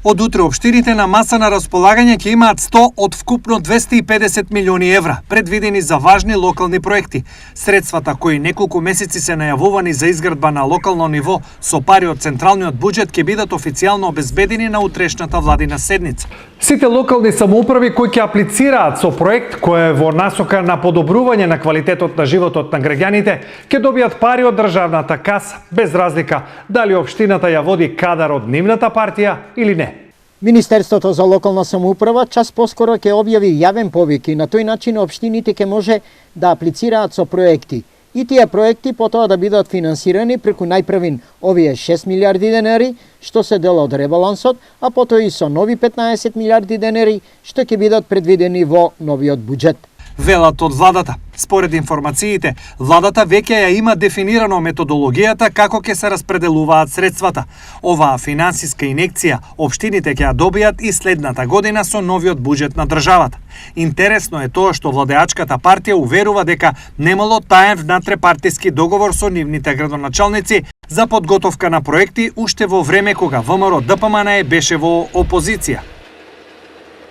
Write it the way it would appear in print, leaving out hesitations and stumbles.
Од утре општините на маса на располагање ќе имаат 100 од вкупно 250 милиони евра, предвидени за важни локални проекти. Средствата кои неколку месеци се најавувани за изградба на локално ниво со пари од централниот буџет ќе бидат официјално обезбедени на утрешната владина седница. Сите локални самоуправи кои ќе аплицираат со проект кој е во насока на подобрување на квалитетот на животот на граѓаните, ќе добијат пари од државната каса, без разлика дали општината ја води кадар од нивната партија или не. Министерството за локална самоуправа час поскоро ќе објави јавен повик и на тој начин општините ќе може да аплицираат со проекти. И тие проекти потоа да бидат финансирани преку најпрвин овие 6 милиарди денари, што се дел од ребалансот, а потоа и со нови 15 милиарди денари, што ќе бидат предвидени во новиот буџет. Велат од владата. Според информациите, владата веќе ја има дефинирано методологијата како ќе се распределуваат средствата. Оваа финансиска инекција општините ќе ја добијат и следната година со новиот буџет на државата. Интересно е тоа што владеачката партија уверува дека немало таен внатре-партиски договор со нивните градоначалници за подготовка на проекти уште во време кога ВМРО ДПМН беше во опозиција.